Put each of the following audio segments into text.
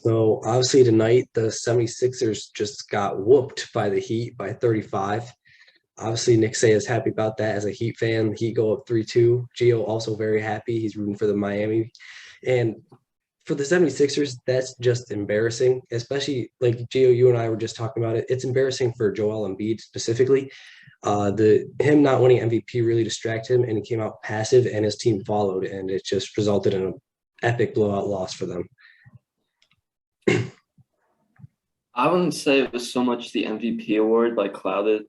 So obviously tonight the 76ers just got whooped by the Heat by 35. Obviously Nick Say is happy about that as a Heat fan. The Heat go up 3-2. Gio also very happy. He's rooting for the Miami. And for the 76ers, that's just embarrassing, especially like Gio, you and I were just talking about it. It's embarrassing for Joel Embiid specifically. The him not winning MVP really distracted him, and he came out passive, and his team followed, and it just resulted in an epic blowout loss for them. I wouldn't say it was so much the MVP award like clouded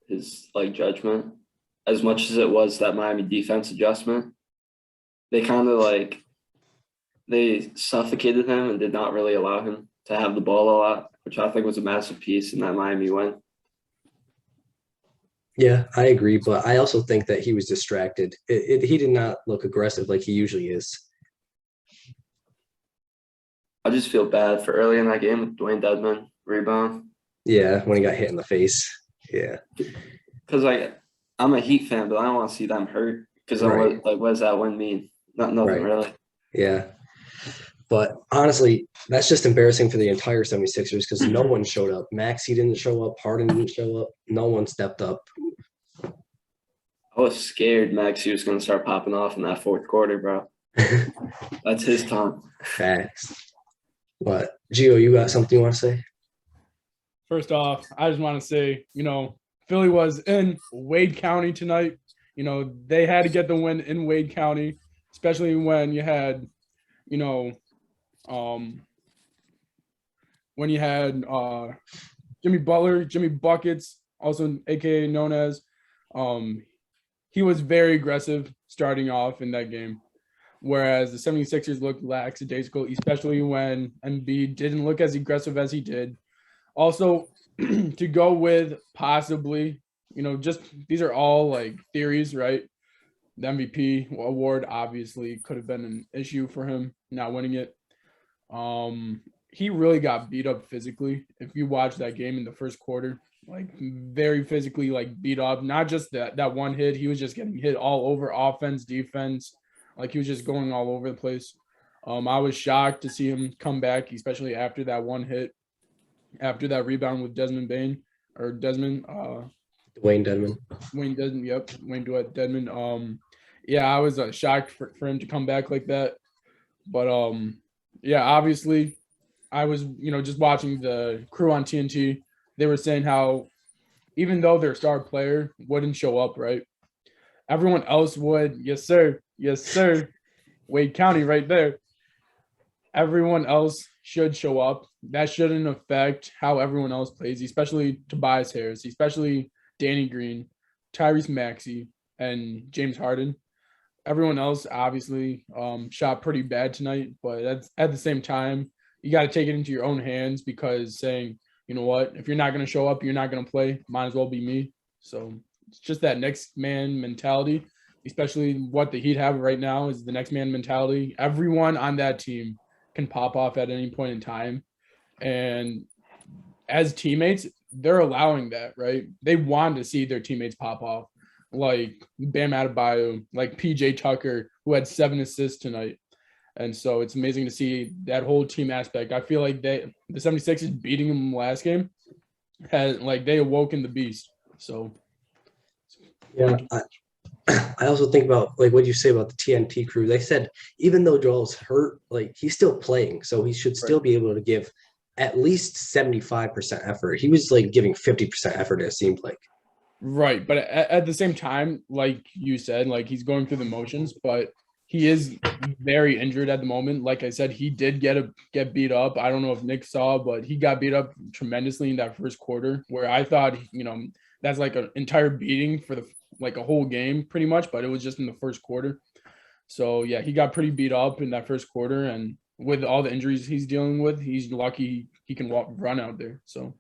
his like judgment as much as it was that Miami defense adjustment. They kind of they suffocated him and did not really allow him to have the ball a lot, which I think was a massive piece in that Miami win. Yeah, I agree, but I also think that he was distracted. He did not look aggressive like he usually is. I just feel bad for early in that game with Dwayne Dedman rebound. Yeah, when he got hit in the face. Yeah. Because I'm a Heat fan, but I don't want to see them hurt. Because Right. what does that win mean? Nothing Right. really. Yeah. But honestly, that's just embarrassing for the entire 76ers because no one showed up. Maxey didn't show up. Harden didn't show up. No one stepped up. I was scared Maxey was going to start popping off in that fourth quarter, bro. That's his time. Facts. But, Gio, you got something you want to say? First off, I just want to say, Philly was in Wade County tonight. They had to get the win in Wade County, especially when you had, when you had Jimmy Butler, Jimmy Buckets, also AKA known as, he was very aggressive starting off in that game. Whereas the 76ers looked lackadaisical, especially when Embiid didn't look as aggressive as he did. Also, to go with possibly, just these are all like theories, right? The MVP award obviously could have been an issue for him not winning it. He really got beat up physically. If you watch that game in the first quarter, like very physically like beat up, not just that one hit, he was just getting hit all over offense, defense. Like he was just going all over the place. I was shocked to see him come back, especially after that one hit, after that rebound with Desmond Bain or Desmond. Wayne Dedman. Wayne Desmond, yep, Wayne Dedmon. Yeah, I was shocked for him to come back like that. But yeah, obviously, I was just watching the crew on TNT. They were saying how even though their star player wouldn't show up, right? Everyone else would. Yes, sir. Yes, sir. Wade County right there. Everyone else should show up. That shouldn't affect how everyone else plays, especially Tobias Harris, especially Danny Green, Tyrese Maxey, and James Harden. Everyone else obviously shot pretty bad tonight, but at the same time, you got to take it into your own hands because saying, you know what, if you're not going to show up, you're not going to play. Might as well be me. So it's just that next man mentality, especially what the Heat have right now is the next man mentality. Everyone on that team can pop off at any point in time. And as teammates, they're allowing that, right? They want to see their teammates pop off, like Bam Adebayo, like PJ Tucker, who had 7 assists tonight. And so it's amazing to see that whole team aspect. I feel like the 76ers beating them last game has they awoken the beast. So yeah, I also think about what you say about the TNT crew. They said even though Joel's hurt, he's still playing, so he should still be able to give at least 75% effort. He was giving 50% effort, it seemed like. Right, but at the same time, like you said, he's going through the motions, but he is very injured at the moment. Like I said, he did get beat up. I don't know if Nick saw, but he got beat up tremendously in that first quarter, where I thought, that's like an entire beating for a whole game pretty much, but it was just in the first quarter. So yeah, he got pretty beat up in that first quarter, and with all the injuries he's dealing with, he's lucky he can run out there. So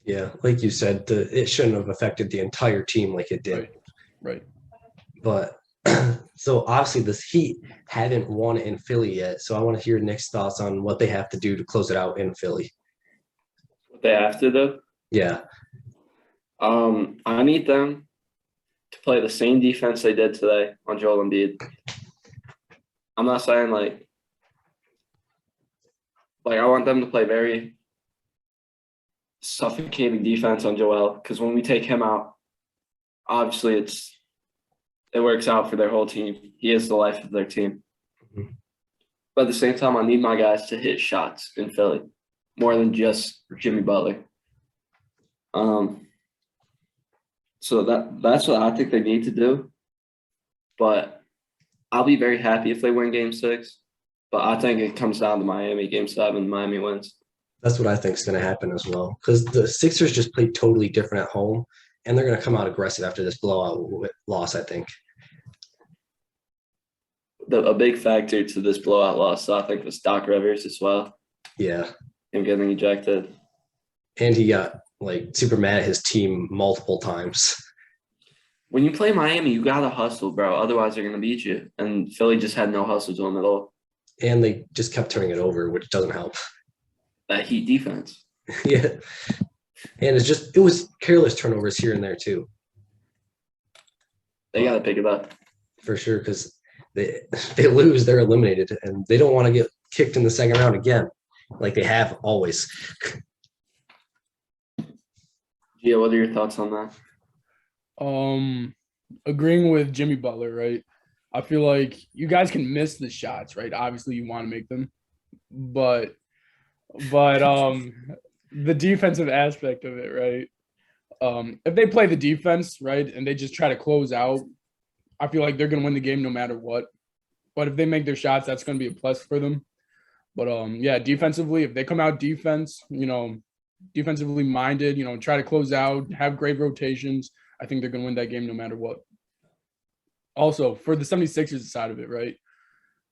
yeah, like you said, it shouldn't have affected the entire team like it did. Right. But so obviously this Heat haven't won in Philly yet. So I want to hear Nick's thoughts on what they have to do to close it out in Philly. What they have to do? Yeah. I need them to play the same defense they did today on Joel Embiid. I'm not saying Like I want them to play very suffocating defense on Joel because when we take him out, obviously it works out for their whole team. He is the life of their team. Mhm. But at the same time, I need my guys to hit shots in Philly more than just Jimmy Butler. So that's what I think they need to do. But I'll be very happy if they win Game 6. But I think it comes down to Miami, Game 7. Miami wins. That's what I think is going to happen as well. Because the Sixers just played totally different at home, and they're going to come out aggressive after this blowout loss, I think. A big factor to this blowout loss, I think, was Doc Rivers as well. Yeah. Him getting ejected. And he got like super mad at his team multiple times. When you play Miami, you got to hustle, bro. Otherwise, they're going to beat you. And Philly just had no hustle to them at all. And they just kept turning it over, which doesn't help. That Heat defense. Yeah. And it was careless turnovers here and there too. They got to pick it up. For sure, because they lose, they're eliminated, and they don't want to get kicked in the second round again, like they have always. Gia, what are your thoughts on that? Agreeing with Jimmy Butler, right? I feel like you guys can miss the shots, right? Obviously, you want to make them, but the defensive aspect of it, right? If they play the defense, right, and they just try to close out, I feel like they're gonna win the game no matter what. But if they make their shots, that's gonna be a plus for them. But yeah, defensively, if they come out defensively minded, try to close out, have great rotations, I think they're gonna win that game no matter what. Also, for the 76ers side of it, right?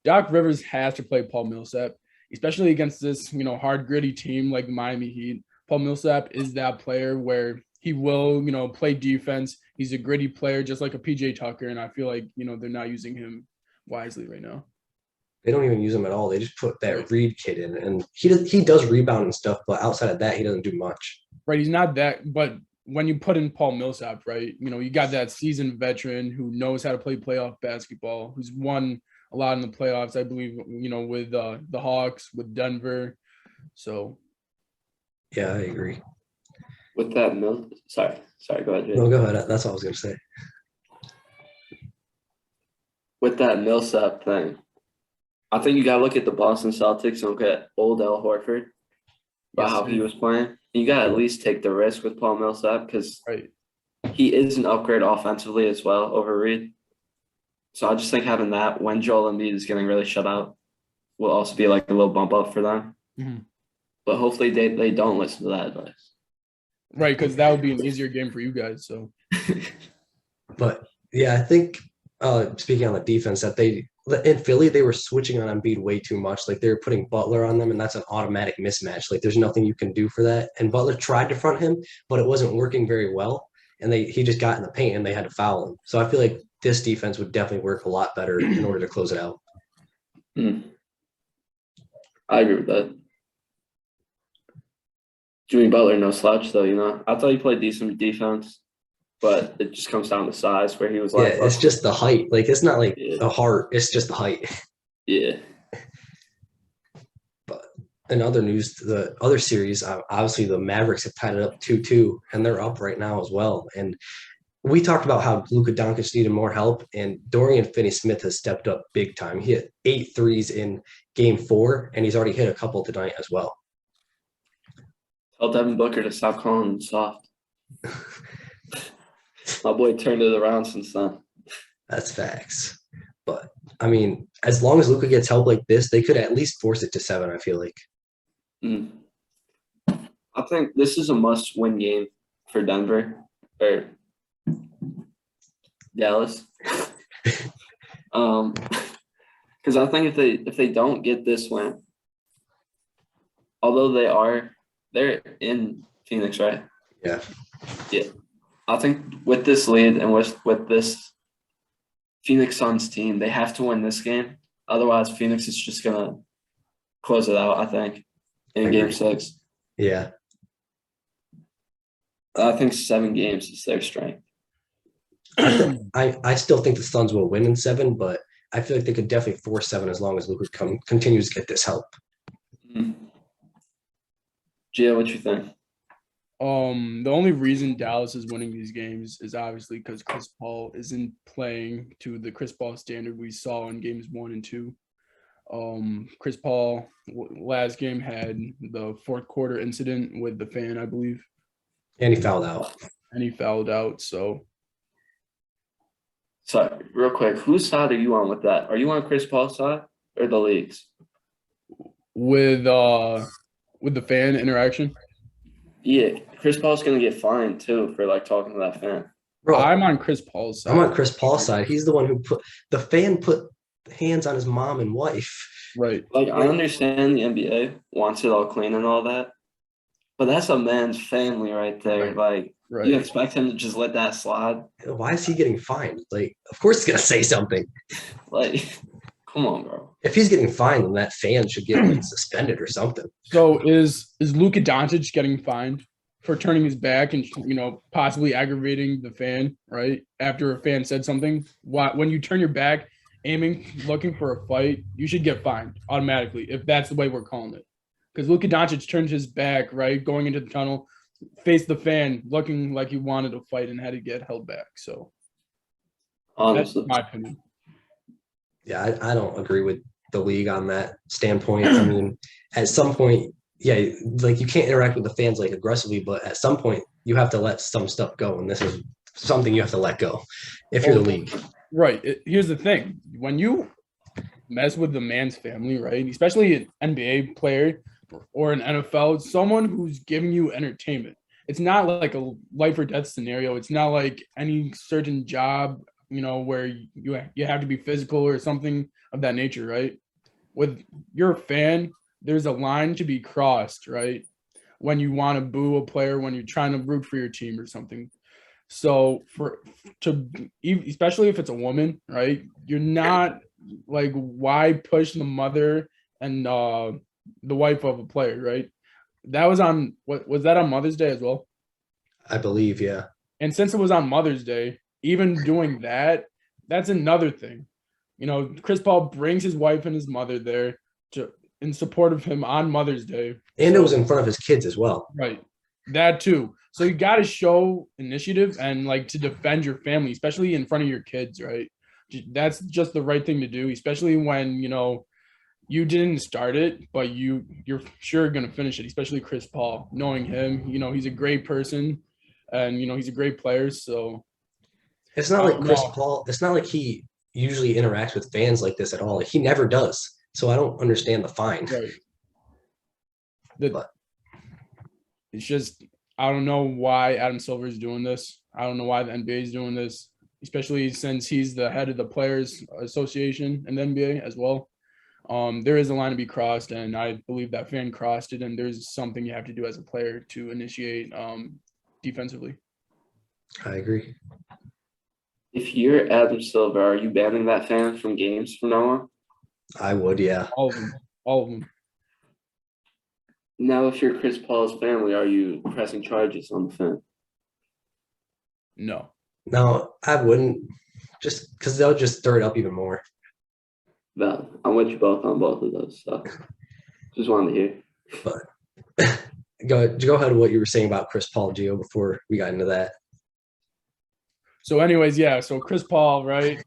Doc Rivers has to play Paul Millsap, especially against this, hard, gritty team like the Miami Heat. Paul Millsap is that player where he will, play defense. He's a gritty player, just like a PJ Tucker, and I feel like, they're not using him wisely right now. They don't even use him at all. They just put that Reed kid in, and he does rebound and stuff, but outside of that, he doesn't do much. Right, he's not that, but when you put in Paul Millsap, right, you got that seasoned veteran who knows how to play playoff basketball, who's won a lot in the playoffs, I believe, with the Hawks, with Denver. So, yeah, I agree. With that, sorry, go ahead, Jay. No, go ahead. That's all I was going to say. With that Millsap thing, I think you got to look at the Boston Celtics and look at old Al Horford about how he was playing. You got to at least take the risk with Paul Millsap because he is an upgrade offensively as well over Reed. So I just think having that when Joel Embiid is getting really shut out will also be like a little bump up for them. Mm-hmm. But hopefully they don't listen to that advice. Right, because that would be an easier game for you guys. So, but yeah, I think speaking on the defense, that in Philly they were switching on Embiid way too much. Like they were putting Butler on them, and that's an automatic mismatch. Like there's nothing you can do for that. And Butler tried to front him, but it wasn't working very well. And he just got in the paint, and they had to foul him. So I feel like this defense would definitely work a lot better in order to close it out. I agree with that. Jimmy Butler, no slouch though. I thought he played decent defense, but it just comes down to size. Where he was like, yeah, it's just the height. Like it's not like the heart; it's just the height. Yeah. But in other news, the other series, obviously the Mavericks have tied it up 2-2, and they're up right now as well. And we talked about how Luka Doncic needed more help, and Dorian Finney-Smith has stepped up big time. He hit 8 threes in Game 4, and he's already hit a couple tonight as well. Tell Devin Booker to stop calling him soft. My boy turned it around since then. That's facts. But, I mean, as long as Luka gets help like this, they could at least force it to 7, I feel like. I think this is a must-win game for Denver or Dallas. Because I think if they don't get this win, although they're in Phoenix, right? Yeah. I think with this lead and with this Phoenix Suns team, they have to win this game. Otherwise, Phoenix is just going to close it out, I think, in Game 6. Yeah. I think 7 games is their strength. I still think the Suns will win in 7, but I feel like they could definitely force 7 as long as Luka continues to get this help. Gio, what you think? The only reason Dallas is winning these games is obviously because Chris Paul isn't playing to the Chris Paul standard we saw in games 1 and 2. Chris Paul last game had the fourth quarter incident with the fan, I believe, And he fouled out. and he fouled out. So Sorry, real quick, whose side are you on with that? Are you on Chris Paul's side or the league's? with the fan interaction, Yeah, Chris Paul's gonna get fined too for like talking to that fan. Bro, I'm on Chris Paul's side. I'm on Chris Paul's side. He's the one who put hands on his mom and wife. Right. Like I understand the NBA wants it all clean and all that, but that's a man's family right there. Like Right. you expect him to just let that slide? Why is he getting fined? Like, of course he's gonna say something. Like, come on, bro. If he's getting fined, then that fan should get like suspended or something. So is Luka Doncic getting fined for turning his back and possibly aggravating the fan, right? After a fan said something. When you turn your back, aiming, looking for a fight, you should get fined automatically if that's the way we're calling it. Because Luka Doncic turned his back, right, going into the tunnel, faced the fan, looking like he wanted to fight and had to get held back. So Honestly, that's my opinion. Yeah, I don't agree with the league on that standpoint. I mean, at some point, yeah, like you can't interact with the fans like aggressively, but at some point you have to let some stuff go, and this is something you have to let go if you're the league. Right. Here's the thing: when you mess with the man's family, right, especially an NBA player or an NFL, someone who's giving you entertainment. It's not like a life or death scenario. It's not like any certain job, where you have to be physical or something of that nature, right? With your fan, there's a line to be crossed, right? When you want to boo a player, when you're trying to root for your team or something. So especially if it's a woman, right? You're not like, why push the mother and the wife of a player, right? That was on was that on Mother's Day as well? I believe, yeah. And since it was on Mother's Day, even doing that, that's another thing. Chris Paul brings his wife and his mother there in support of him on Mother's Day. And it was in front of his kids as well. Right. That too. So you got to show initiative and like to defend your family, especially in front of your kids, right? That's just the right thing to do, especially when, you didn't start it, but you're sure going to finish it, especially Chris Paul. Knowing him, he's a great person and, he's a great player. So it's not like Chris Paul, it's not like he usually interacts with fans like this at all. Like, he never does. So I don't understand the fine. Right. It's just, I don't know why Adam Silver is doing this. I don't know why the NBA is doing this, especially since he's the head of the Players Association in the NBA as well. There is a line to be crossed, and I believe that fan crossed it, and there's something you have to do as a player to initiate defensively. I agree. if you're Adam Silver, are you banning that fan from games from now on? I would, yeah. All of them. All of them. Now, if you're Chris Paul's family, are you pressing charges on the fan? No. No, I wouldn't, just because they'll just stir it up even more. Valid. I'm with you both on both of those. So just wanted to hear. But go ahead with what you were saying about Chris Paul, Gio, before we got into that. So anyways, yeah, so Chris Paul, right,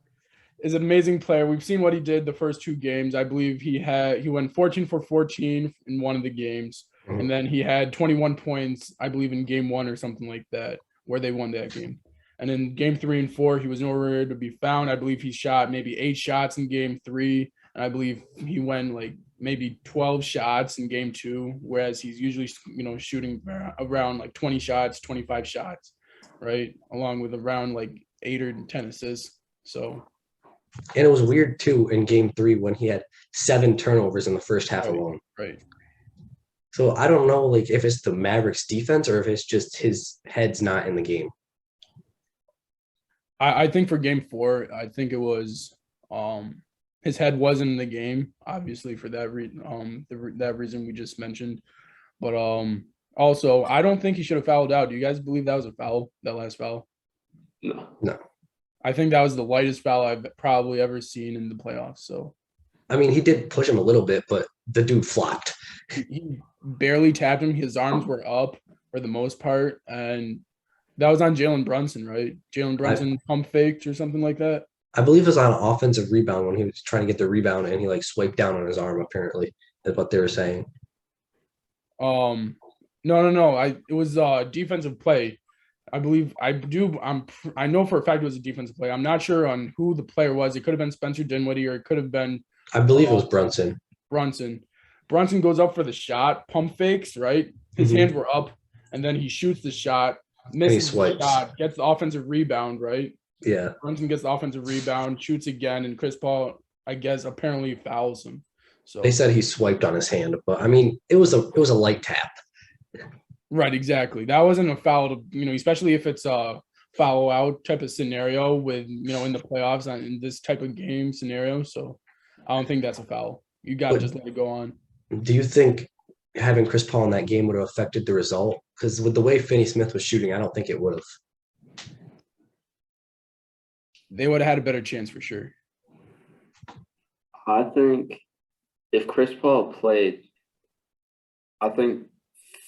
is an amazing player. We've seen what he did the first two games. I believe he went 14 for 14 in one of the games. Mhm. And then he had 21 points, I believe, in game one or something like that, where they won that game. And in game 3 and 4, he was nowhere to be found. I believe he shot maybe 8 shots in game 3. And I believe he went like maybe 12 shots in game 2, whereas he's usually, shooting around like 20 shots, 25 shots, right? Along with around like 8 or 10 assists. So. And it was weird too in game 3 when he had 7 turnovers in the first half alone. Right. So I don't know, like, if it's the Mavericks defense or if it's just his head's not in the game. I think for game 4, I think it was his head wasn't in the game, obviously for that that reason we just mentioned. But also I don't think he should have fouled out. Do you guys believe that was a foul, that last foul? No. I think that was the lightest foul I've probably ever seen in the playoffs. So I mean, he did push him a little bit, but the dude flopped. He barely tapped him. His arms were up for the most part, and that was on Jalen Brunson, right? Jalen Brunson pump faked or something like that. I believe it was on an offensive rebound when he was trying to get the rebound and he like swiped down on his arm, apparently, is what they were saying. No. It was a defensive play. I believe I know for a fact it was a defensive play. I'm not sure on who the player was. It could have been Spencer Dinwiddie or it could have been I believe it was Brunson. Brunson. Brunson goes up for the shot, pump fakes, right? His hands were up, and then he shoots the shot, misses the shot, gets the offensive rebound, right? Yeah. Brunson gets the offensive rebound, shoots again, and Chris Paul, I guess, apparently fouls him. So they said he swiped on his hand, but I mean, it was a light tap. Right, exactly. That wasn't a foul to, especially if it's a foul out type of scenario with, in the playoffs in this type of game scenario. So I don't think that's a foul. You got to just let it go on. Do you think having Chris Paul in that game would have affected the result? Because with the way Finney-Smith was shooting, I don't think it would have. They would have had a better chance for sure. I think if Chris Paul played, I think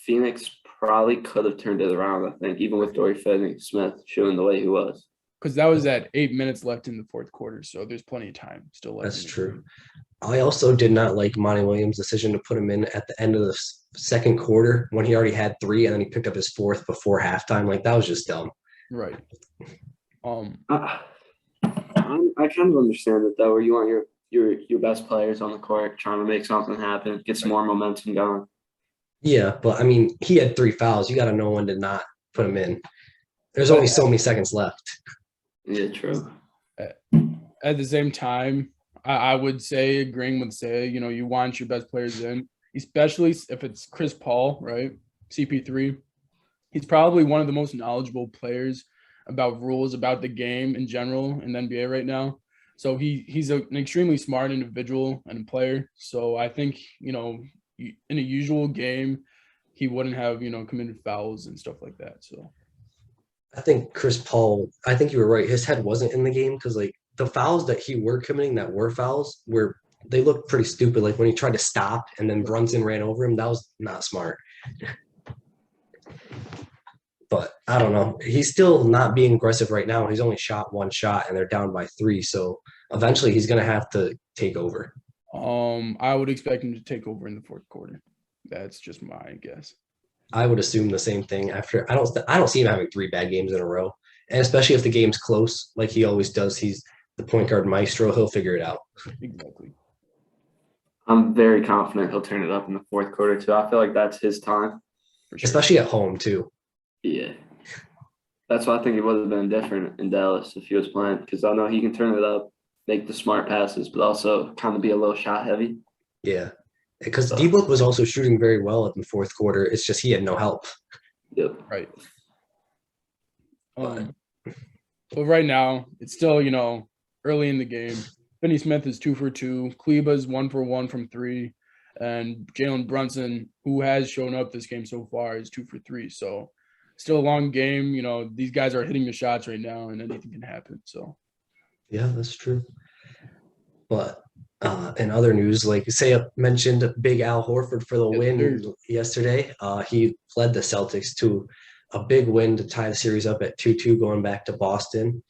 Phoenix probably could have turned it around, I think, even with Dorian Finney-Smith showing the way he was. Because that was at 8 minutes left in the fourth quarter, so there's plenty of time still left. That's true. I also did not like Monty Williams' decision to put him in at the end of the second quarter when he already had 3, and then he picked up his 4th before halftime. Like, that was just dumb. Right. I kind of understand it though, where you want your best players on the court trying to make something happen, get some more momentum going. Yeah, but I mean, he had 3 fouls. You got to know when to not put him in. There's only so many seconds left. Yeah, true. At the same time, I would say, agreeing with Say, you want your best players in, especially if it's Chris Paul, right? CP3. He's probably one of the most knowledgeable players about rules, about the game in general in the NBA right now. So he's an extremely smart individual and a player. So I think, in a usual game, he wouldn't have, committed fouls and stuff like that. So I think Chris Paul, I think you were right. His head wasn't in the game because, like, the fouls that he were committing that were fouls they looked pretty stupid. Like when he tried to stop and then Brunson ran over him, that was not smart. But I don't know. He's still not being aggressive right now. He's only shot 1 shot and they're down by 3. So eventually he's going to have to take over. I would expect him to take over in the fourth quarter. That's just my guess. I would assume the same thing after. I don't see him having 3 bad games in a row. And especially if the game's close, like he always does, he's the point guard maestro. He'll figure it out. Exactly. I'm very confident he'll turn it up in the fourth quarter too. I feel like that's his time. For sure. Especially at home too. Yeah. That's why I think it would have been different in Dallas if he was playing, because I know he can turn it up, make the smart passes, but also kind of be a little shot heavy. Yeah. Because D-Book was also shooting very well in the fourth quarter. It's just he had no help. Yep. Right. But right now, it's still, early in the game. Finney-Smith is 2 for 2. Kleba's 1 for 1 from 3. And Jalen Brunson, who has shown up this game so far, is 2 for 3. So still a long game. These guys are hitting the shots right now and anything can happen. So yeah, that's true. But in other news, like Say mentioned, Big Al Horford for the win yesterday. He led the Celtics to a big win to tie the series up at 2-2 going back to Boston.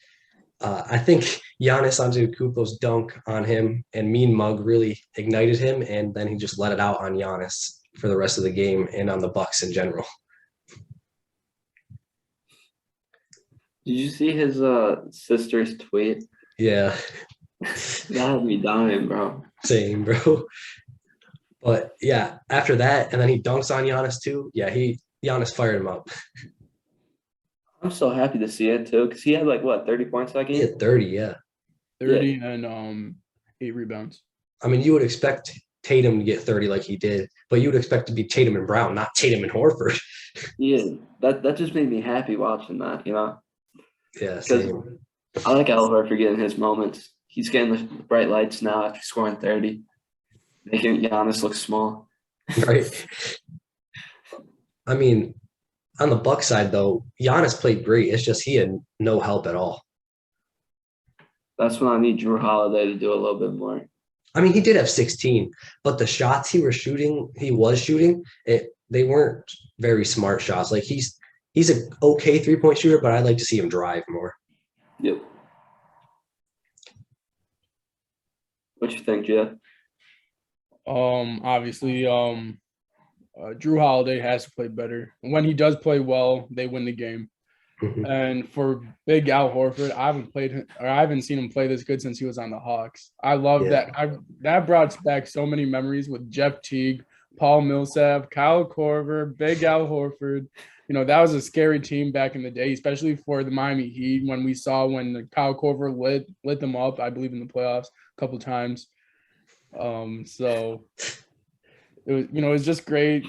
I think Giannis Antetokounmpo's dunk on him and Mean Mug really ignited him, and then he just let it out on Giannis for the rest of the game and on the Bucks in general. Did you see his sister's tweet? Yeah. That had me dying, bro. Same, bro. But yeah, after that, and then he dunks on Giannis too. Yeah, Giannis fired him up. I'm so happy to see it too, because he had 30 points that game? He had 30, yeah. 30 and 8 rebounds. I mean, you would expect Tatum to get 30 like he did, but you would expect to be Tatum and Brown, not Tatum and Horford. Yeah, that just made me happy watching that, Yeah, same. I like Al Horford getting his moments. He's getting the bright lights now after scoring 30, making Giannis look small. Right. I mean, on the Bucks side, though, Giannis played great. It's just he had no help at all. That's when I need Drew Holiday to do a little bit more. I mean, he did have 16, but the shots he was shooting, they weren't very smart shots. Like he's a okay 3-point shooter, but I'd like to see him drive more. Yep. What you think, Jeff? Obviously, Drew Holiday has to play better. When he does play well, they win the game. Mhm. And for Big Al Horford, I haven't seen him play this good since he was on the Hawks. I love Yeah. that brought back so many memories with Jeff Teague, Paul Millsap, Kyle Korver, Big Al Horford. That was a scary team back in the day, especially for the Miami Heat when Kyle Korver lit them up, I believe, in the playoffs a couple times. So it was just great.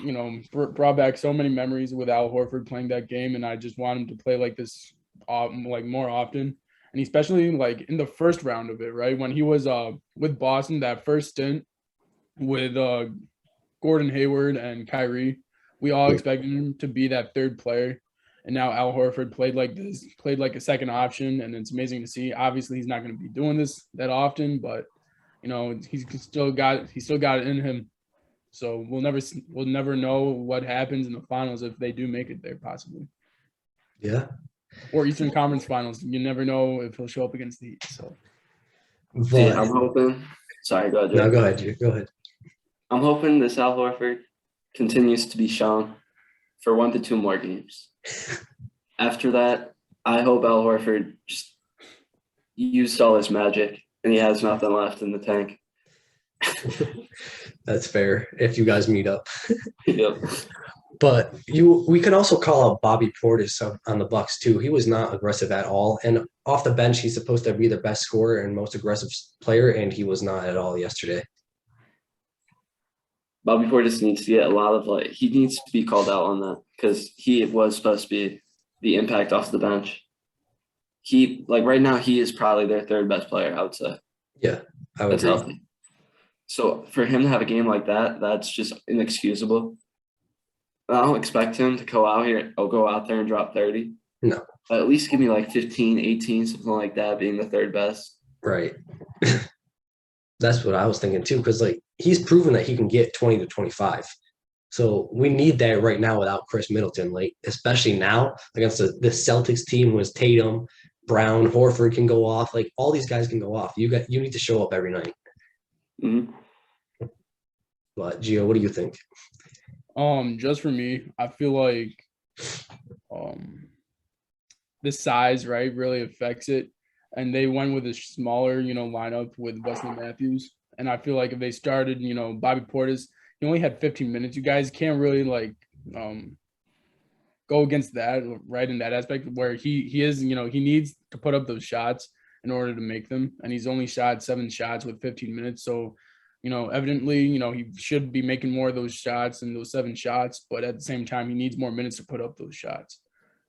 Brought back so many memories with Al Horford playing that game, and I just want him to play like this, like more often, and especially like in the first round of it, right when he was with Boston, that first stint with Gordon Hayward and Kyrie, we all expected him to be that third player, and now Al Horford played like a second option, and it's amazing to see. Obviously, he's not going to be doing this that often, but he's still got it in him. So we'll never know what happens in the finals if they do make it there, possibly. Yeah. Or Eastern Conference Finals. You never know if he'll show up against the Heat. So See, But I'm hoping. Sorry, go ahead, no, Jeff. go ahead, Drew. Go ahead. I'm hoping this Al Horford continues to be shown for 1 to 2 more games. After that, I hope Al Horford just used all his magic and he has nothing left in the tank. That's fair if you guys meet up. Yep. But we could also call out Bobby Portis on the Bucks too. He was not aggressive at all, and off the bench, he's supposed to be the best scorer and most aggressive player, and he was not at all yesterday. Bobby Portis needs to get a lot of he needs to be called out on that because he was supposed to be the impact off the bench. He right now he is probably their third best player, I would say. Yeah, I would That's agree. healthy. So for him to have a game like that, that's just inexcusable. I don't expect him to go out there and drop 30. No. But at least give me 15, 18, something like that, being the third best. Right. That's what I was thinking too, because he's proven that he can get 20 to 25. So we need that right now without Chris Middleton, especially now against the Celtics team was Tatum, Brown, Horford can go off. All these guys can go off. You need to show up every night. Mm-hmm. But Gio, what do you think? Just for me, I feel like the size, right, really affects it. And they went with a smaller, lineup with Wesley Matthews. And I feel like if they started, Bobby Portis, he only had 15 minutes. You guys can't really go against that, right, in that aspect where he is, he needs to put up those shots in order to make them. And he's only shot 7 shots with 15 minutes. So, evidently, he should be making more of those shots and those 7 shots. But at the same time, he needs more minutes to put up those shots.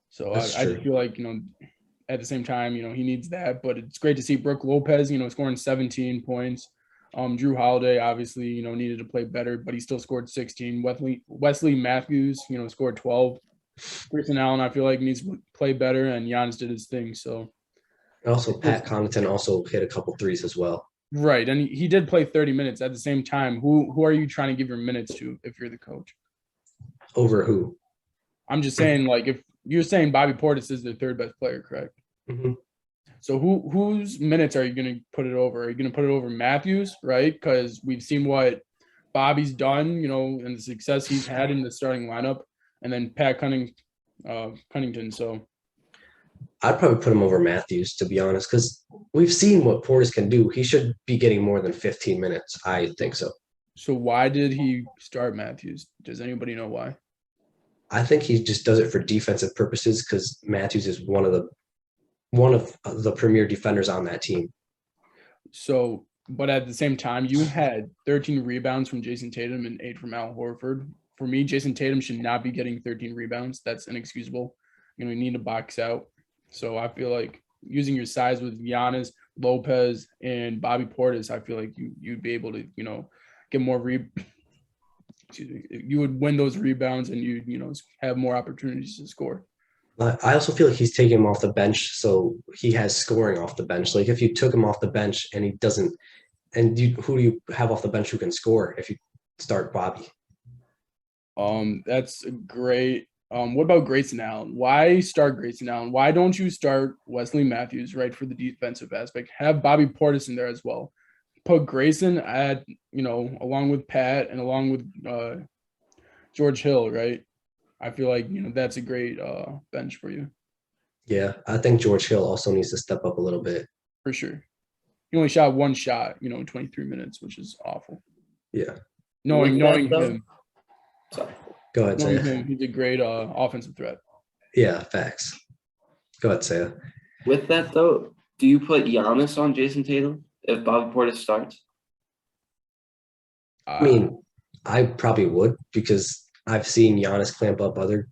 So I just feel like, at the same time, he needs that. But it's great to see Brook Lopez, scoring 17 points. Drew Holiday, obviously, needed to play better, but he still scored 16. Wesley Matthews, scored 12. Grayson Allen, I feel like, needs to play better, and Giannis did his thing. So, also, Pat Connaughton also hit a couple threes as well. Right, and he did play 30 minutes. At the same time, who are you trying to give your minutes to if you're the coach? Over who? I'm just saying, if you're saying Bobby Portis is the third best player, correct? Mm-hmm. So whose minutes are you going to put it over? Are you going to put it over Matthews, right? Because we've seen what Bobby's done, and the success he's had in the starting lineup, and then Pat Connaughton. So I'd probably put him over Matthews, to be honest, because we've seen what Portis can do. He should be getting more than 15 minutes. I think so. So why did he start Matthews? Does anybody know why? I think he just does it for defensive purposes because Matthews is one of the premier defenders on that team. So, but at the same time, you had 13 rebounds from Jason Tatum and 8 from Al Horford. For me, Jason Tatum should not be getting 13 rebounds. That's inexcusable. You need to box out. So I feel like using your size with Giannis, Lopez, and Bobby Portis, I feel like you'd be able to, get more you would win those rebounds and you'd, have more opportunities to score. I also feel like he's taking him off the bench, so he has scoring off the bench. If you took him off the bench and he doesn't And who do you have off the bench who can score if you start Bobby? That's a great. What about Grayson Allen? Why start Grayson Allen? Why don't you start Wesley Matthews right for the defensive aspect? Have Bobby Portis in there as well. Put Grayson at, along with Pat and along with George Hill, right? I feel like, that's a great bench for you. Yeah, I think George Hill also needs to step up a little bit. For sure. He only shot one shot, in 23 minutes, which is awful. Yeah. Knowing him. Sorry. Go ahead, Knowing Saya. him, he's a great offensive threat. Yeah, facts. Go ahead, Saya. With that though, do you put Giannis on Jason Tatum if Bobby Portis starts? I mean, I probably would because I've seen Giannis clamp up other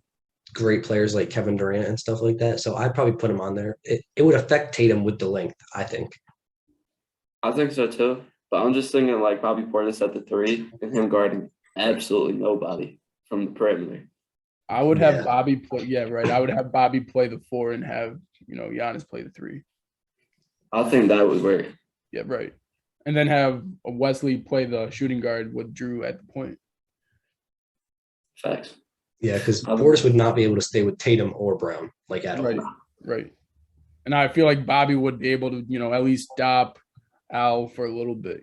great players like Kevin Durant and stuff like that. So I'd probably put him on there. It would affect Tatum with the length, I think. I think so too. But I'm just thinking like Bobby Portis at the 3 and him guarding absolutely nobody from the perimeter. I would have Yeah. Bobby play. Yeah, right. I would have Bobby play the 4 and have, Giannis play the 3. I think that would work. Yeah, right. And then have Wesley play the shooting guard with Drew at the point. Facts. Yeah, because Portis would not be able to stay with Tatum or Brown like at Right. all. Right. And I feel like Bobby would be able to, at least stop Al for a little bit,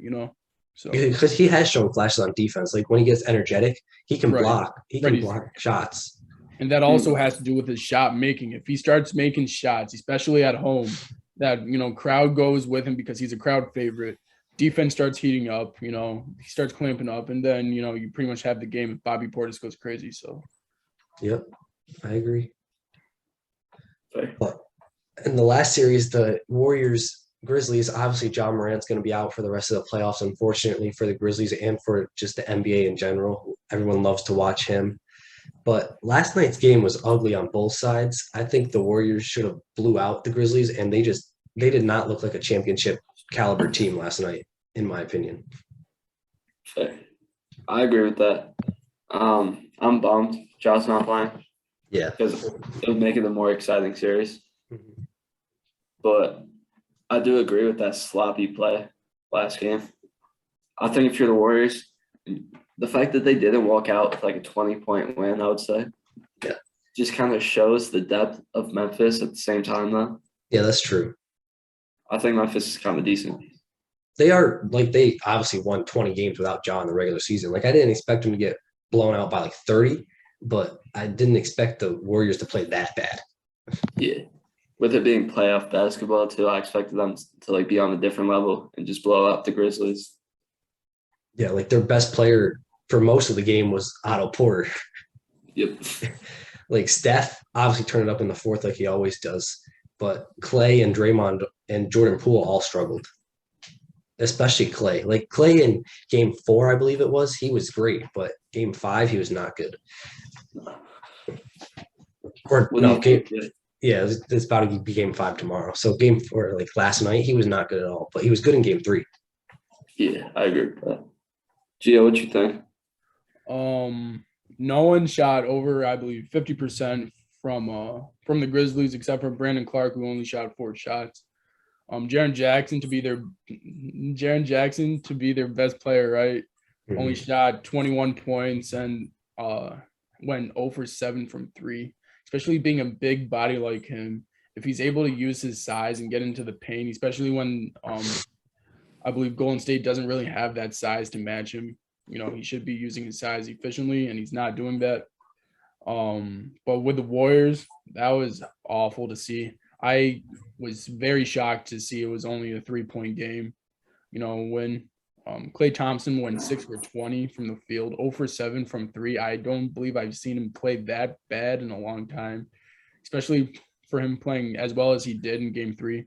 So Because he has shown flashes on defense. Like when he gets energetic, he can Right. block. He Right. can block shots. And that also has to do with his shot making. If he starts making shots, especially at home, that, crowd goes with him because he's a crowd favorite. Defense starts heating up, he starts clamping up, and then, you pretty much have the game if Bobby Portis goes crazy. So, Yep, I agree. Fair. But in the last series, the Warriors Grizzlies, obviously John Morant's going to be out for the rest of the playoffs, unfortunately, for the Grizzlies and for just the NBA in general. Everyone loves to watch him. But last night's game was ugly on both sides. I think the Warriors should have blew out the Grizzlies, and they did not look like a championship caliber team last night, in my opinion. Fair. I agree with that. I'm bummed John's not playing Yeah. because it would make it a more exciting series. Mhm. But I do agree with that sloppy play last game. I think if you're the Warriors, the fact that they didn't walk out with like a 20-point win, I would say, Yeah, just kind of shows the depth of Memphis at the same time, though. Yeah, that's true. I think Memphis is kind of decent. They obviously won 20 games without John in the regular season. Like I didn't expect them to get blown out by like 30, but I didn't expect the Warriors to play that bad. Yeah. With it being playoff basketball, too, I expected them to like be on a different level and just blow out the Grizzlies. Yeah, like their best player for most of the game was Otto Porter. Yep. Like Steph obviously turned it up in the fourth like he always does, but Clay and Draymond and Jordan Poole all struggled, especially Clay. Like Clay in game 4, I believe it was, he was great, but game 5, he was not good. Or no, it's about to be game 5 tomorrow. So game 4, like last night, he was not good at all, but he was good in game 3. Yeah, I agree with that. Gio, what you think? No one shot over, I believe, 50% from the Grizzlies, except for Brandon Clark, who only shot 4 shots. Jaren Jackson to be their best player, right? Mm-hmm. Only shot 21 points and went 0 for 7 from 3. Especially being a big body like him, if he's able to use his size and get into the paint, especially when I believe Golden State doesn't really have that size to match him. He should be using his size efficiently, and he's not doing that. But with the Warriors, that was awful to see. I was very shocked to see it was only a 3-point game. When Klay Thompson went 6 for 20 from the field, 0 for 7 from 3. I don't believe I've seen him play that bad in a long time, especially for him playing as well as he did in game 3.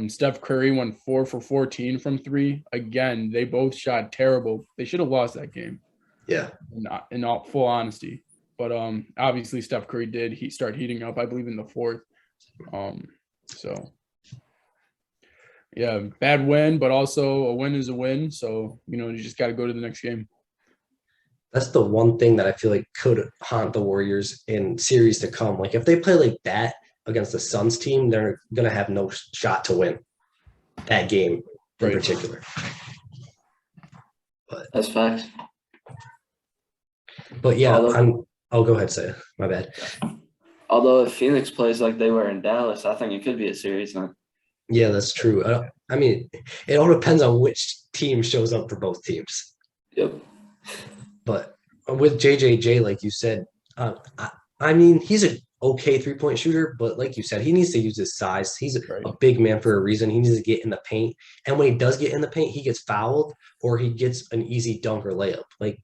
Steph Curry went 4 for 14 from 3. Again, they both shot terrible. They should have lost that game. Yeah. In all full honesty. But obviously Steph Curry did start heating up, I believe, in the 4th. So yeah, bad win, but also a win is a win. So, you just got to go to the next game. That's the one thing that I feel like could haunt the Warriors in series to come. Like if they play like that against the Suns team, they're going to have no shot to win that game in particular. That's facts. But yeah, Although- I'll go ahead, say it. My bad. Although if Phoenix plays like they were in Dallas, I think it could be a series then. Yeah, that's true. I mean, it all depends on which team shows up for both teams. Yep. But with JJJ, like you said, I mean, he's an okay 3-point shooter, but like you said, he needs to use his size. He's a big man for a reason. He needs to get in the paint. And when he does get in the paint, he gets fouled or he gets an easy dunk or layup. Like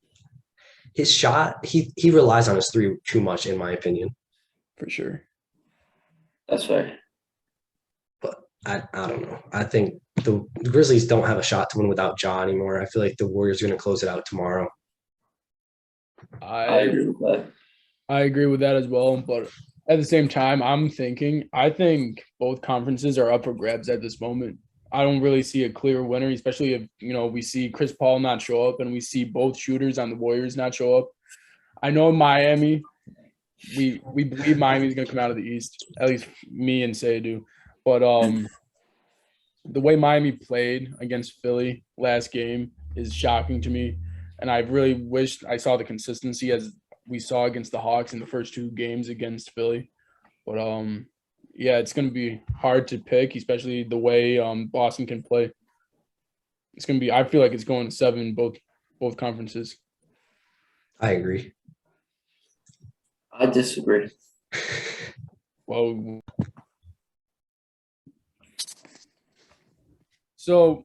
his shot, he relies on his three too much, in my opinion. For sure. That's fair. But I don't know. I think the Grizzlies don't have a shot to win without Ja anymore. I feel like the Warriors are going to close it out tomorrow. I agree with that. I agree with that as well. But at the same time, I think both conferences are up for grabs at this moment. I don't really see a clear winner, especially if, we see Chris Paul not show up and we see both shooters on the Warriors not show up. I know Miami, we believe Miami's going to come out of the East, at least me and Say do. But the way Miami played against Philly last game is shocking to me. And I really wished I saw the consistency as we saw against the Hawks in the first two games against Philly. But yeah, it's going to be hard to pick, especially the way Boston can play. It's going to be. I feel like it's going to 7 both conferences. I agree. I disagree. Well, so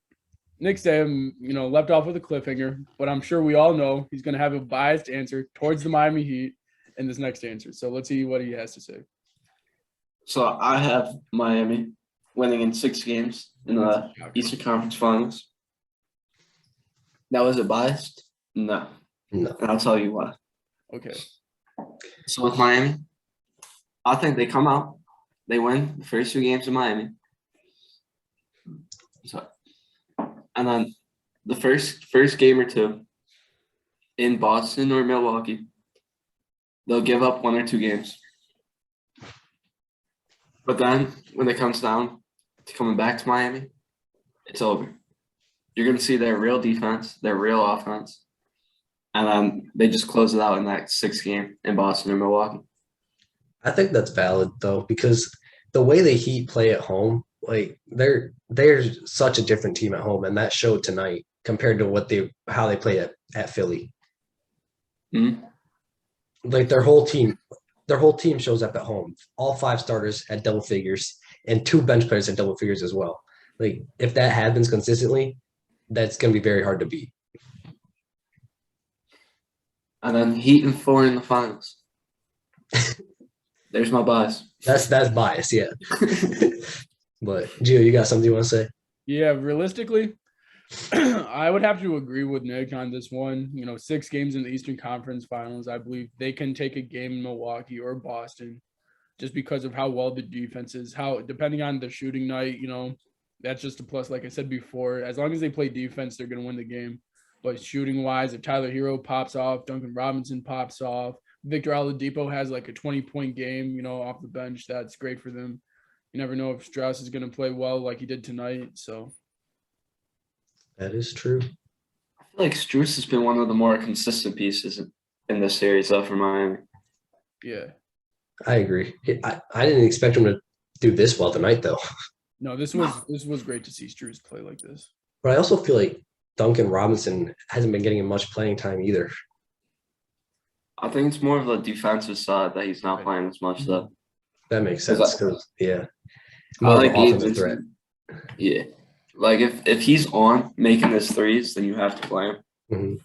Nick Sam, left off with a cliffhanger, but I'm sure we all know he's going to have a biased answer towards the Miami Heat in this next answer. So let's see what he has to say. So I have Miami winning in 6 games in the Eastern Conference Finals. Now, is it biased? No. No. And I'll tell you why. Okay. So with Miami, I think they come out, they win the first 2 games in Miami. And then the first game or 2 in Boston or Milwaukee, they'll give up 1 or 2 games. But then when it comes down to coming back to Miami, it's over. You're going to see their real defense, their real offense, and then they just close it out in that 6th game in Boston or Milwaukee. I think that's valid though, because the way the Heat play at home, like they're such a different team at home, and that showed tonight compared to how they play at Philly. Mm-hmm. Like their whole team shows up at home. All 5 starters at double figures and 2 bench players at double figures as well. Like if that happens consistently, that's going to be very hard to beat. And then Heat and 4 in the finals. There's my bias. That's bias, yeah. But Gio, you got something you want to say? Yeah, realistically, I would have to agree with Nick on this one. 6 games in the Eastern Conference Finals. I believe they can take a game in Milwaukee or Boston just because of how well the defense is. How, depending on the shooting night, that's just a plus. Like I said before, as long as they play defense, they're going to win the game. But shooting-wise, if Tyler Hero pops off, Duncan Robinson pops off, Victor Oladipo has like a 20-point game, off the bench, that's great for them. You never know if Strauss is going to play well like he did tonight. So that is true. I feel like Strus has been one of the more consistent pieces in this series, though, for Miami. Yeah, I agree. I didn't expect him to do this well tonight, though. No, this was great to see Strus play like this. But I also feel like Duncan Robinson hasn't been getting much playing time either. I think it's more of the defensive side that he's not playing as much, though. That makes sense. Because I more like of an offensive threat. Yeah. Like if he's on making his threes, then you have to play him. Mm-hmm.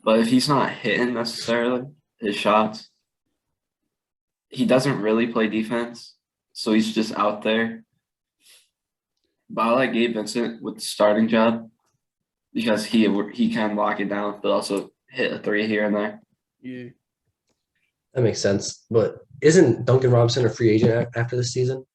But if he's not hitting necessarily his shots, he doesn't really play defense. So he's just out there. But I like Gabe Vincent with the starting job because he can lock it down, but also hit a 3 here and there. Yeah. That makes sense. But isn't Duncan Robinson a free agent after this season?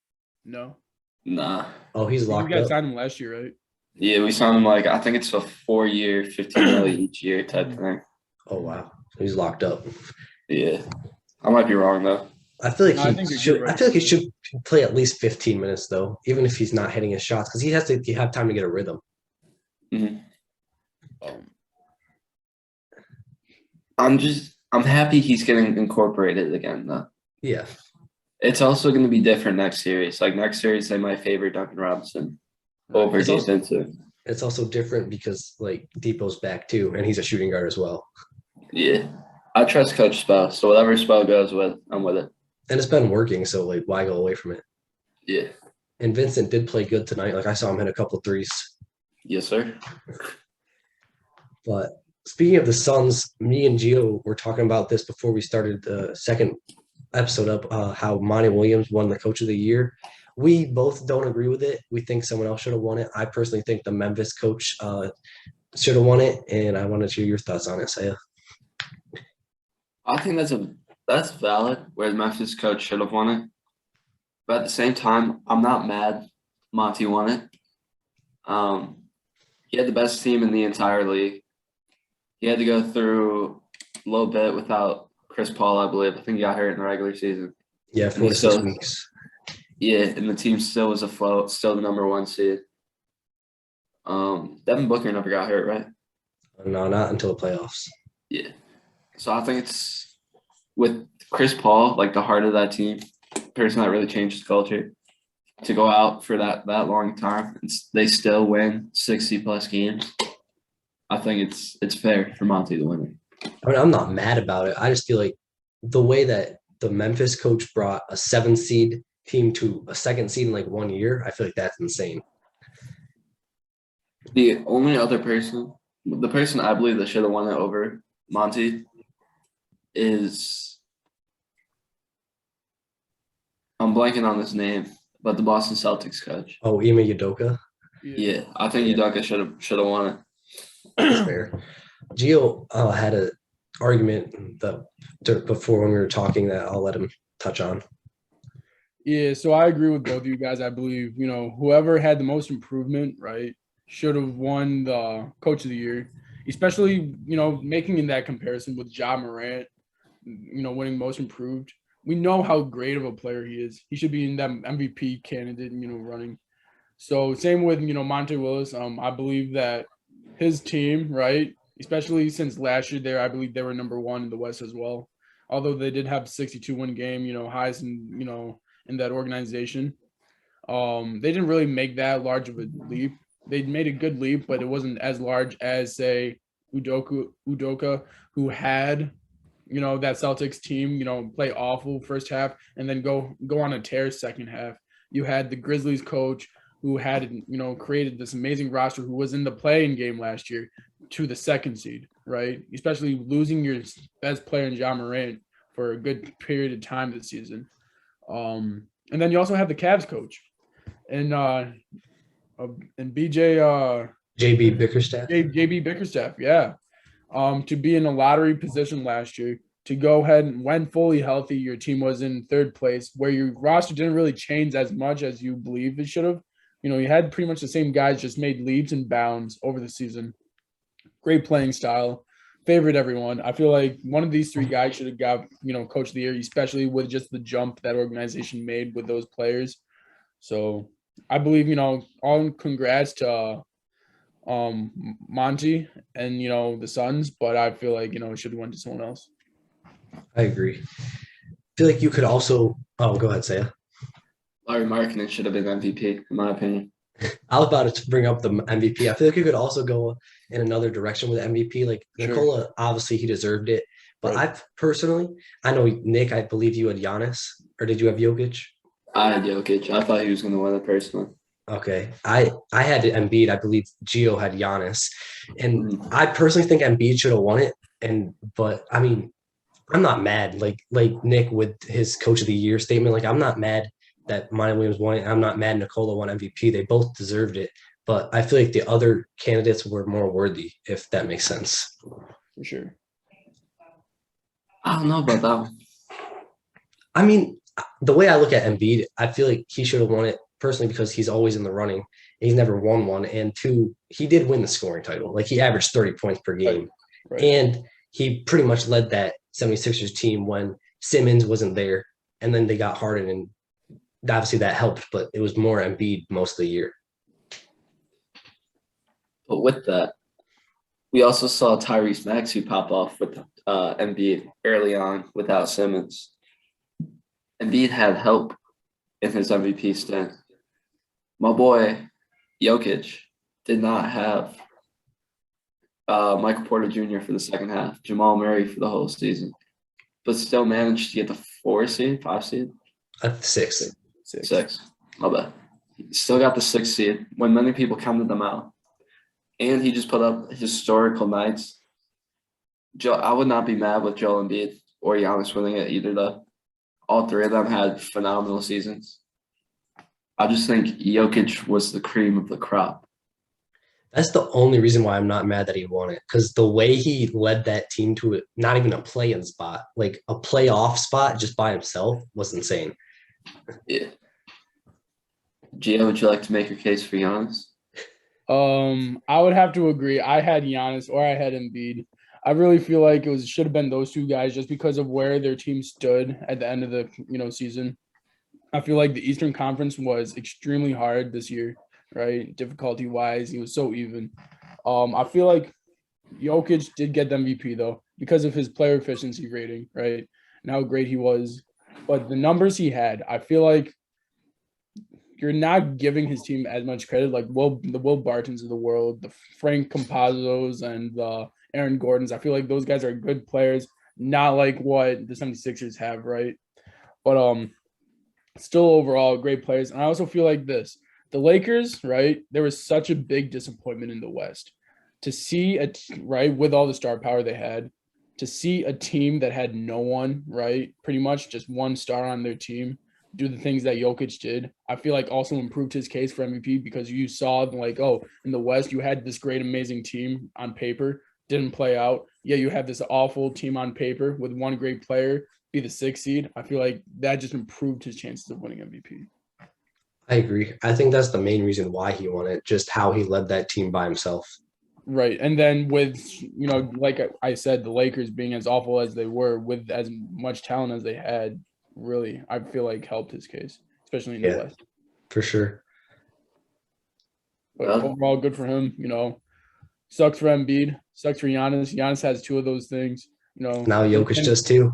No. Nah. Oh, he's locked You guys up. signed him last year, right? Yeah, we signed him I think it's a 4-year, $15 million each year type thing. Oh, wow. He's locked up. Yeah. I might be wrong, though. I feel like No, I think you're right. I feel like he should play at least 15 minutes, though, even if he's not hitting his shots, because he has to have time to get a rhythm. Mm-hmm. I'm happy he's getting incorporated again though. Yeah. It's also going to be different next series. Like next series, they might favor Duncan Robinson over It's Gabe also Vincent. it's also different because like Depot's back too, and he's a shooting guard as well. Yeah. I trust Coach Spell. So whatever Spell goes with, I'm with it. And it's been working, so like why go away from it? Yeah. And Vincent did play good tonight. Like I saw him hit a couple threes. Yes, sir. But speaking of the Suns, me and Gio were talking about this before we started the second episode up, how Monty Williams won the Coach of the Year. We both don't agree with it. We think someone else should have won it. I personally think the Memphis coach should have won it, and I wanted to hear your thoughts on it, Saya. I think that's valid where the Memphis coach should have won it. But at the same time, I'm not mad Monty won it. He had the best team in the entire league. He had to go through a little bit without Chris Paul, I believe. I think he got hurt in the regular season. Yeah, 4 to 6 weeks. Yeah, and the team still was afloat, still the number 1 seed. Devin Booker never got hurt, right? No, not until the playoffs. Yeah. So I think it's with Chris Paul, like the heart of that team, the person that really changed the culture, to go out for that long time. They still win 60-plus games. I think it's fair for Monty to win it. I mean, I'm not mad about it. I just feel like the way that the Memphis coach brought a 7 seed team to a 2nd seed in like 1 year, I feel like that's insane. The only other person, the person I believe that should have won it over Monty is, I'm blanking on his name, but the Boston Celtics coach. Oh, Ime Udoka? Yeah, I think Udoka should have won it. That's fair. Gio had an argument before when we were talking that I'll let him touch on. Yeah, so I agree with both of you guys. I believe, whoever had the most improvement, right, should have won the Coach of the Year, especially, making in that comparison with Ja Morant, winning most improved. We know how great of a player he is. He should be in that MVP candidate, running. So same with, Monte Willis. I believe that his team, right, especially since last year I believe they were number 1 in the West as well. Although they did have 62-win game, highest in that organization. They didn't really make that large of a leap. They made a good leap, but it wasn't as large as, say, Udoka, who had, that Celtics team, play awful first half and then go on a tear second half. You had the Grizzlies coach who had, created this amazing roster, who was in the play-in game last year to the 2nd seed, right? Especially losing your best player in Ja Morant for a good period of time this season. And then you also have the Cavs coach and JB Bickerstaff. JB Bickerstaff, yeah. To be in a lottery position last year, to go ahead and when fully healthy, your team was in 3rd place, where your roster didn't really change as much as you believe it should have. You had pretty much the same guys, just made leaps and bounds over the season. Great playing style. Favored everyone. I feel like one of these 3 guys should have got, Coach of the Year, especially with just the jump that organization made with those players. So I believe, all congrats to Monty and, the Suns, but I feel like, it should have went to someone else. I agree. I feel like you could also – oh, go ahead, Saya. Larry Markkinen should have been MVP, in my opinion. I was about to bring up the MVP. I feel like you could also go in another direction with MVP. Like Nikola, obviously he deserved it. But right. I know, Nick, I believe you had Giannis. Or did you have Jokic? I had Jokic. I thought he was going to win it personally. Okay. I had Embiid. I believe Gio had Giannis. And I personally think Embiid should have won it. But I mean, I'm not mad. Like Nick with his Coach of the Year statement. Like, I'm not mad that Monty Williams won it. I'm not mad Nikola won MVP. They both deserved it. But I feel like the other candidates were more worthy, if that makes sense. For sure. I don't know about that one. I mean, the way I look at Embiid, I feel like he should have won it personally because he's always in the running. He's never won one. And 2, he did win the scoring title. Like, he averaged 30 points per game. Right. And he pretty much led that 76ers team when Simmons wasn't there. And then they got Harden, and obviously that helped, but it was more Embiid most of the year. But with that, we also saw Tyrese Maxey pop off with Embiid early on without Simmons. Embiid had help in his MVP stint. My boy Jokic did not have Michael Porter Jr. for the second half, Jamal Murray for the whole season, but still managed to get the 5 seed? 6. 6. My bad. He still got the 6 seed when many people counted them out. And he just put up historical nights. I would not be mad with Joel Embiid or Giannis winning it either, though. All three of them had phenomenal seasons. I just think Jokic was the cream of the crop. That's the only reason why I'm not mad that he won it, because the way he led that team to it, not even a play-in spot, like a playoff spot just by himself, was insane. Yeah. Gio, would you like to make your case for Giannis? I would have to agree. I had Giannis or I had Embiid. I really feel like it should have been those two guys just because of where their team stood at the end of the season. I feel like the Eastern Conference was extremely hard this year, right? Difficulty wise, he was so even. I feel like Jokic did get the MVP though because of his player efficiency rating, right? And how great he was. But the numbers he had, I feel like you're not giving his team as much credit, like the Will Bartons of the world, the Frank Campazos and the Aaron Gordons. I feel like those guys are good players, not like what the 76ers have, right? But still overall great players. And I also feel like the Lakers, right? There was such a big disappointment in the West. To see right, with all the star power they had, to see a team that had no one, right? Pretty much just one star on their team do the things that Jokic did, I feel like also improved his case for MVP because you saw like, oh, in the West, you had this great, amazing team on paper, didn't play out. Yeah, you have this awful team on paper with one great player be the 6th seed. I feel like that just improved his chances of winning MVP. I agree. I think that's the main reason why he won it, just how he led that team by himself. Right. And then with, like I said, the Lakers being as awful as they were with as much talent as they had, really, I feel like helped his case, especially in the West. For sure. But overall, good for him. Sucks for Embiid, sucks for Giannis. Giannis has 2 of those things. Now Jokic does too.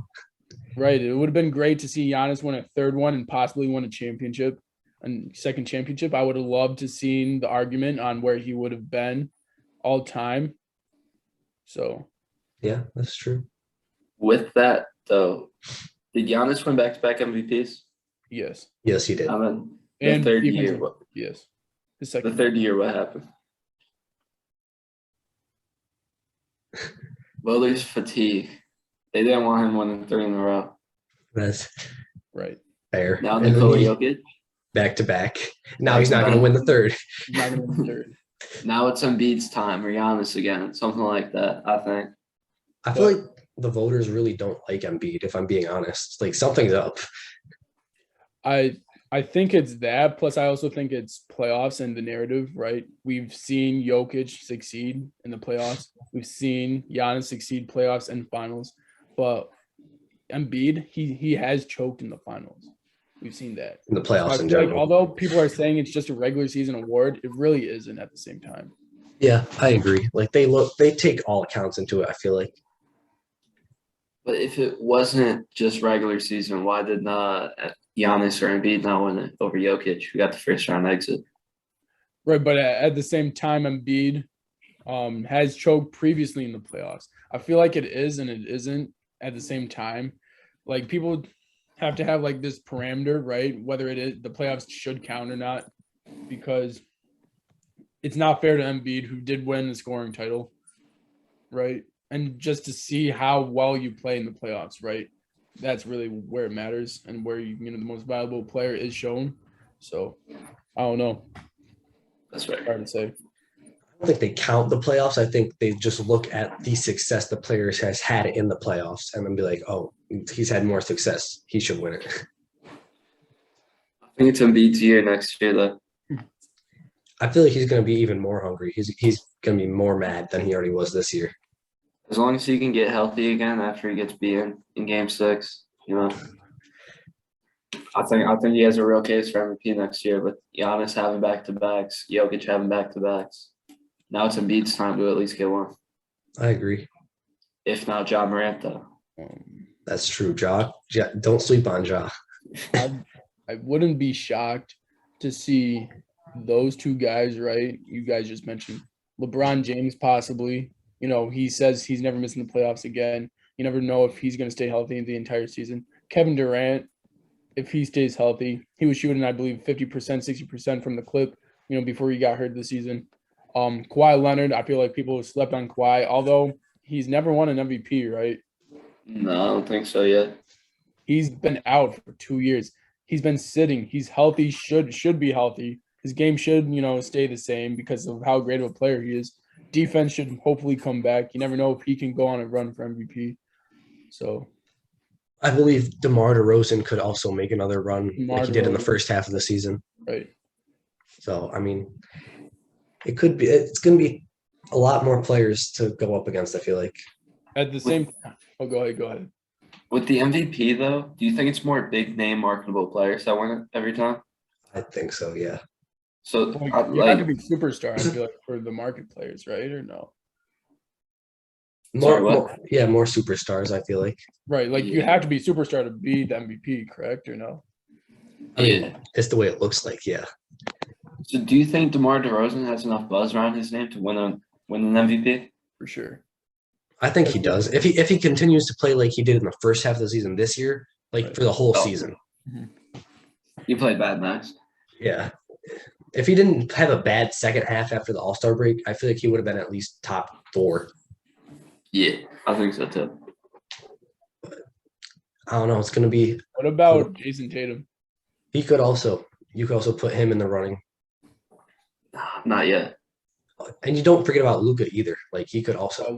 Right. It would have been great to see Giannis win a 3rd one and possibly win a championship, a 2nd championship. I would have loved to seen the argument on where he would have been all time. So. Yeah, that's true. With that, though, did Giannis win back-to-back MVPs? Yes. Yes, he did. I mean, the third year. Yes. The 3rd year, what happened? Well, there's fatigue. They didn't want him winning 3 in a row. That's right. Fair. Now Nikola Jokic. Back to back. Now he's not going to win the 3rd. He's not going to win the 3rd. Now it's Embiid's time or Giannis again. Something like that, I think. I feel like the voters really don't like Embiid, if I'm being honest. Like, something's up. I think it's that. Plus, I also think it's playoffs and the narrative, right? We've seen Jokic succeed in the playoffs. We've seen Giannis succeed playoffs and finals. But Embiid, he has choked in the finals. We've seen that. In the playoffs so in general. like, although people are saying it's just a regular season award, it really isn't at the same time. Yeah, I agree. Like, they take all accounts into it, I feel like. But if it wasn't just regular season, why did not Giannis or Embiid not win it over Jokic, who got the 1st round exit? Right, but at the same time, Embiid has choked previously in the playoffs. I feel like it is and it isn't at the same time. Like, people have to have like this parameter, right? Whether it is the playoffs should count or not, because it's not fair to Embiid, who did win the scoring title, right? And just to see how well you play in the playoffs, right? That's really where it matters and where the most valuable player is shown. So I don't know. That's right. Hard to say. I don't think they count the playoffs. I think they just look at the success the player has had in the playoffs and then be like, oh, he's had more success. He should win it. I think it's Embiid's year next year, though. I feel like he's going to be even more hungry. He's going to be more mad than he already was this year. As long as he can get healthy again after he gets beaten in Game 6, I think he has a real case for MVP next year with Giannis having back-to-backs, Jokic having back-to-backs. Now it's Embiid's time to at least get one. I agree. if not Ja Morant, though. That's true, Ja. Don't sleep on Ja. I wouldn't be shocked to see those two guys, right? You guys just mentioned LeBron James possibly. He says he's never missing the playoffs again. You never know if he's going to stay healthy the entire season. Kevin Durant, if he stays healthy, he was shooting, I believe, 50%, 60% from the clip, before he got hurt this season. Kawhi Leonard, I feel like people have slept on Kawhi, although he's never won an MVP, right? No, I don't think so yet. He's been out for 2 years. He's been sitting. He's healthy, should be healthy. His game should, stay the same because of how great of a player he is. Defense should hopefully come back. You never know if he can go on a run for MVP. So I believe DeMar DeRozan could also make another run DeMar like he did in the DeRozan. first half of the season. Right. So, I mean, it's going to be a lot more players to go up against, I feel like. At the same time, go ahead. With the MVP, though, do you think it's more big name marketable players that win it every time? I think so, yeah. So, You have to be superstar, I feel like, for the market players, right? Or no? More superstars, I feel like. Right. Like you have to be superstar to be the MVP, correct or no? I mean, it's the way it looks like, yeah. So do you think DeMar DeRozan has enough buzz around his name to win an MVP? For sure. I think he does. If he continues to play like he did in the first half of the season this year, for the whole season. He played bad nights. Yeah. If he didn't have a bad second half after the All-Star break, I feel like he would have been at least top 4. Yeah, I think so too. I don't know. It's going to be. What about Jason Tatum? You could also put him in the running. Not yet. And you don't forget about Luka either. Like he could also.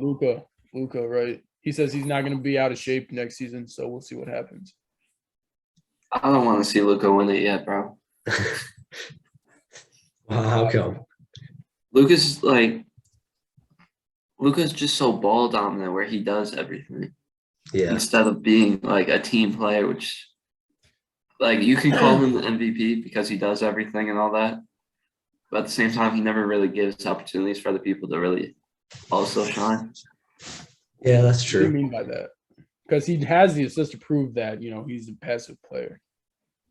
Luka, right? He says he's not going to be out of shape next season, so we'll see what happens. I don't want to see Luka win it yet, bro. How come? Luka's just so ball dominant where he does everything. Yeah. Instead of being like a team player, which you can call him the MVP because he does everything and all that. But at the same time, he never really gives opportunities for other people to really also shine. Yeah, that's true. What do you mean by that? Because he has the assist to prove that, he's a passive player.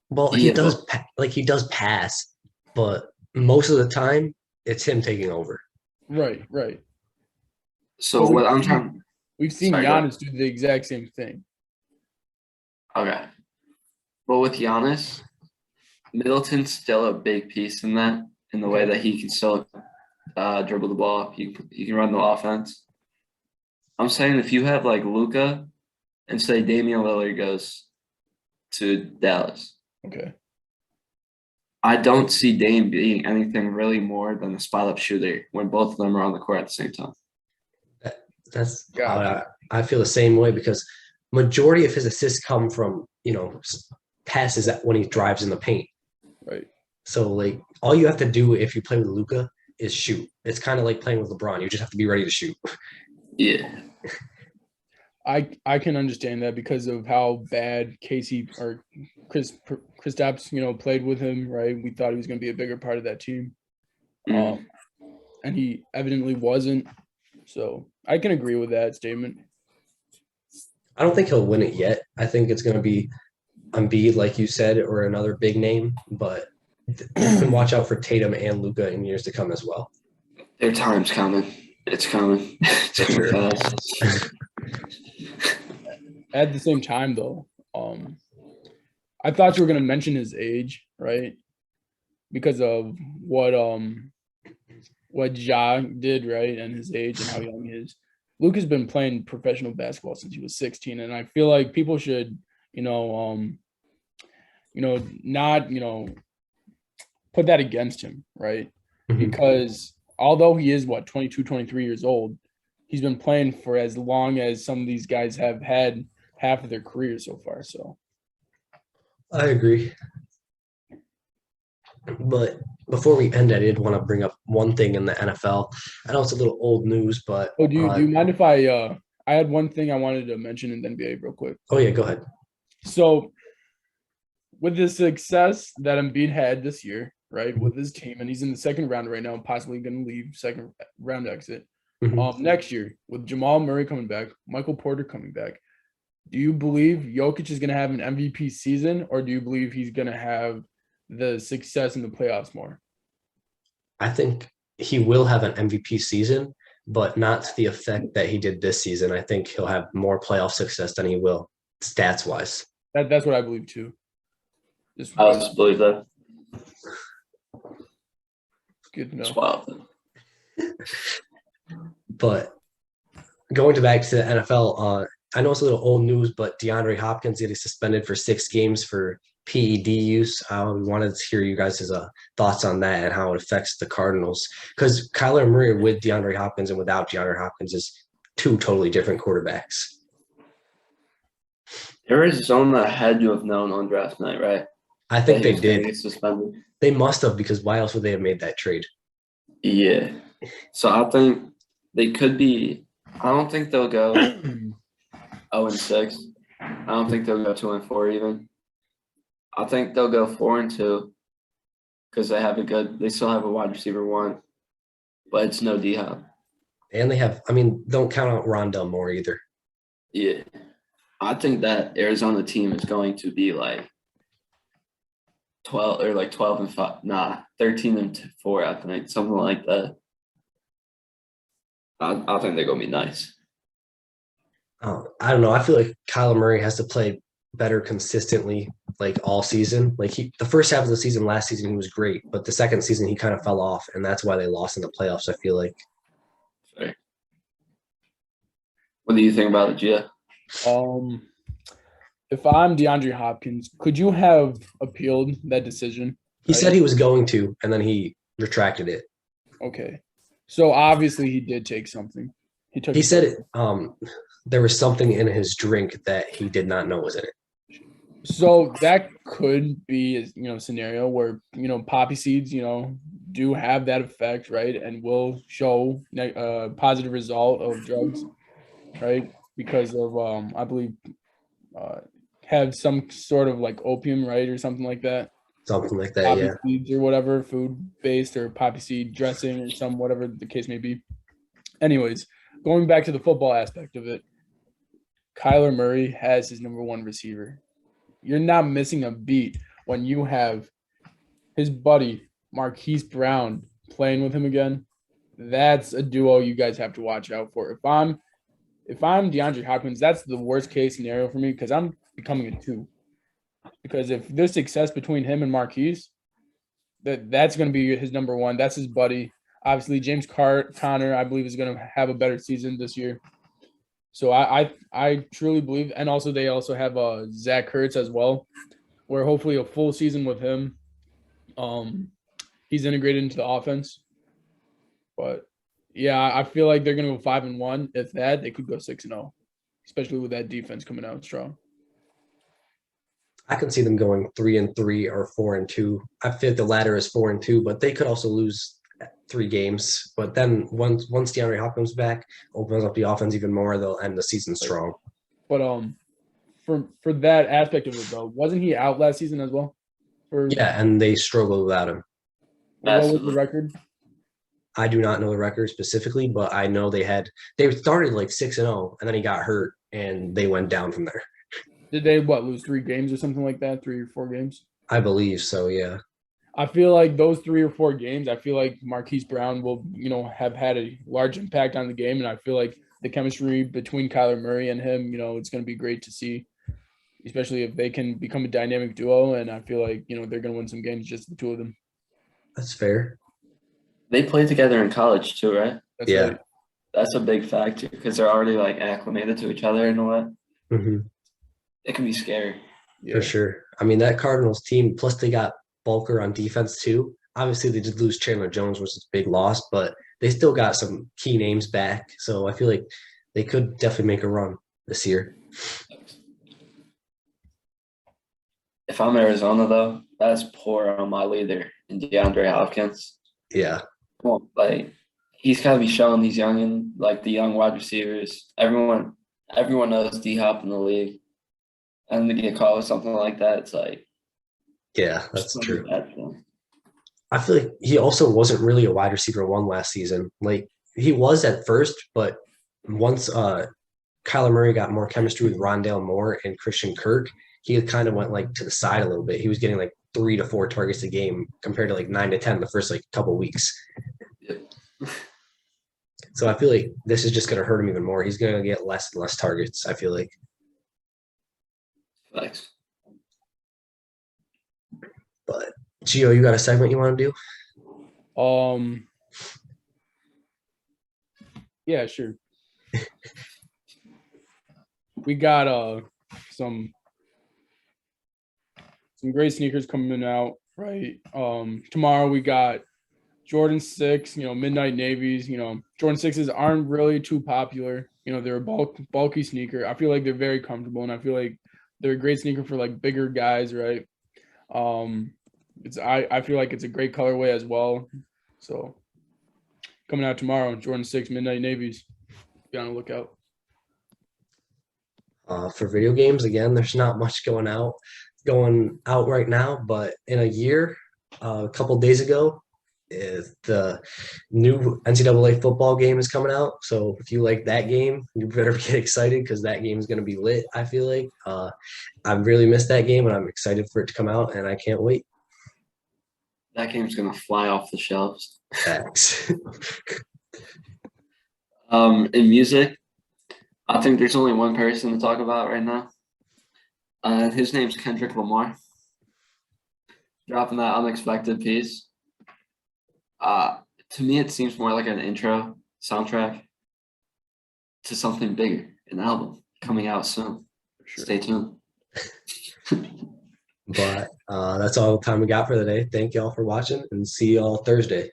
Well, he does pass, but most of the time it's him taking over. Right. So what I'm trying. We've seen Giannis do the exact same thing. Okay. But with Giannis, Middleton's still a big piece in that, in the way that he can still dribble the ball. He can run the offense. I'm saying if you have Luka and say Damian Lillard goes to Dallas. Okay. I don't see Dame being anything really more than a spot-up shooter when both of them are on the court at the same time. I feel the same way because majority of his assists come from, passes that when he drives in the paint. Right. So all you have to do if you play with Luka is shoot. It's kind of like playing with LeBron. You just have to be ready to shoot. Yeah. I can understand that because of how bad Casey or Kristaps, played with him, right? We thought he was going to be a bigger part of that team. And he evidently wasn't. So I can agree with that statement. I don't think he'll win it yet. I think it's going to be Embiid, like you said, or another big name. But you can watch out for Tatum and Luka in years to come as well. Their time's coming. It's coming. It's coming fast. At the same time, though, I thought you were going to mention his age, right? Because of what Ja did, right, and his age and how young he is. Luke has been playing professional basketball since he was 16, and I feel like people should, not, put that against him, right? Mm-hmm. Because although he is 22, 23 years old, he's been playing for as long as some of these guys have had half of their career so far. So I agree. But before we end, I did want to bring up one thing in the NFL. I know it's a little old news, but do you mind if I had one thing I wanted to mention in the NBA real quick? Oh yeah, go ahead. So with the success that Embiid had this year, right, with his team, and he's in the second round right now, possibly going to leave second round exit. Next year with Jamal Murray coming back, Michael Porter coming back, do you believe Jokic is going to have an MVP season, or do you believe he's going to have the success in the playoffs more? I think he will have an MVP season, but not to the effect that he did this season. I think he'll have more playoff success than he will stats wise. That's what I believe too. I also believe that. Good to It's know. wild. But going back to the NFL, I know it's a little old news, but DeAndre Hopkins getting suspended for 6 games for PED use. I wanted to hear you guys' thoughts on that and how it affects the Cardinals. Because Kyler Murray with DeAndre Hopkins and without DeAndre Hopkins is 2 totally different quarterbacks. Arizona had to have known on draft night, right? I think That he they was gonna did. get suspended. They must have, because why else would they have made that trade? Yeah. So I think they could be. I don't think they'll go 0-6. I don't think they'll go 2-4 even. I think they'll go 4-2 because they still have a wide receiver 1, but it's no D-Hop. And they have, don't count out Rondell Moore either. Yeah. I think that Arizona team is going to be like 12 or like 12-5. Nah, 13-4, I think, something like that. I think they're going to be nice. I don't know. I feel like Kyler Murray has to play better consistently, like all season. Like the first half of the season last season, he was great, but the second season he kind of fell off, and that's why they lost in the playoffs. I feel like. Sorry. What do you think about it, Gia? If I'm DeAndre Hopkins, could you have appealed that decision? He said he was going to, and then he retracted it. Okay, so obviously he did take something. He said it. There was something in his drink that he did not know was in it. So that could be a scenario where poppy seeds do have that effect, right, and will show a positive result of drugs, right, because of I believe have some sort of like opium, right, or something like that. Something like that, poppy yeah. seeds or whatever, food based or poppy seed dressing or some whatever the case may be. Anyways, going back to the football aspect of it, Kyler Murray has his number 1 receiver. You're not missing a beat when you have his buddy Marquise Brown playing with him again. That's a duo you guys have to watch out for. If I'm DeAndre Hopkins, that's the worst case scenario for me because I'm becoming a 2. Because if there's success between him and Marquise, that's going to be his number 1. That's his buddy. Obviously, James Conner, I believe, is going to have a better season this year. So I truly believe, and also they also have Zach Ertz as well, where hopefully a full season with him, he's integrated into the offense. But yeah, I feel like they're gonna go 5-1. If that, they could go 6-0, especially with that defense coming out strong. I can see them going 3-3 or 4-2. I feel like the latter is 4-2, but they could also lose 3 games. But then once DeAndre Hopkins back, opens up the offense even more, they'll end the season strong. But for that aspect of it though, wasn't he out last season as well? Yeah, and they struggled without him. What was the record? I do not know the record specifically, but I know they started like 6-0, and then he got hurt, and they went down from there. Did they lose 3 games or something like that? 3 or 4 games? I believe so, yeah. I feel like those 3 or 4 games, I feel like Marquise Brown will, have had a large impact on the game, and I feel like the chemistry between Kyler Murray and him, it's going to be great to see, especially if they can become a dynamic duo. And I feel like they're going to win some games, just the 2 of them. That's fair. They played together in college too, right? Yeah. That's a big factor because they're already like acclimated to each other in a way. Mm-hmm. It can be scary. Yeah. For sure. That Cardinals team, plus they got Bulker on defense too. Obviously, they did lose Chandler Jones, which is a big loss, but they still got some key names back. So I feel like they could definitely make a run this year. If I'm Arizona, though, that's poor on my leader in DeAndre Hopkins. Yeah. Well, he's got to be showing these the young wide receivers. Everyone knows D-Hop in the league. And to get caught with something like that, it's like. Yeah, that's true. I feel like he also wasn't really a wide receiver 1 last season. Like, he was at first, but once Kyler Murray got more chemistry with Rondale Moore and Christian Kirk, he kind of went like to the side a little bit. He was getting like 3 to 4 targets a game compared to like 9 to 10 the first like couple weeks. Yep. So I feel like this is just going to hurt him even more. He's going to get less and less targets, I feel like. Thanks. But Gio, you got a segment you want to do? Yeah, sure. We got some great sneakers coming out, right? Tomorrow we got Jordan 6, midnight navies. Jordan 6s aren't really too popular. They're a bulky sneaker. I feel like they're very comfortable, and I feel like they're a great sneaker for like bigger guys, right? I feel like it's a great colorway as well. So coming out tomorrow, Jordan 6 midnight navies. Be on the lookout. For video games, again, there's not much going out right now, but in a year, a couple days ago, the new NCAA football game is coming out. So if you like that game, you better get excited because that game is going to be lit, I feel like. I really missed that game, and I'm excited for it to come out, and I can't wait. That game's going to fly off the shelves. Facts. In music, I think there's only one person to talk about right now. His name's Kendrick Lamar. Dropping that unexpected piece. To me, it seems more like an intro soundtrack to something bigger, an album coming out soon. Sure. Stay tuned. But that's all the time we got for the day. Thank y'all for watching, and see y'all Thursday.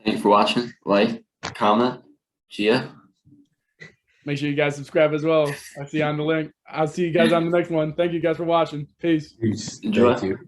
Thank you for watching. Like, comment, Gia. Make sure you guys subscribe as well. I'll see you on the link. I'll see you guys on the next one. Thank you guys for watching. Peace. Enjoy. Thank you.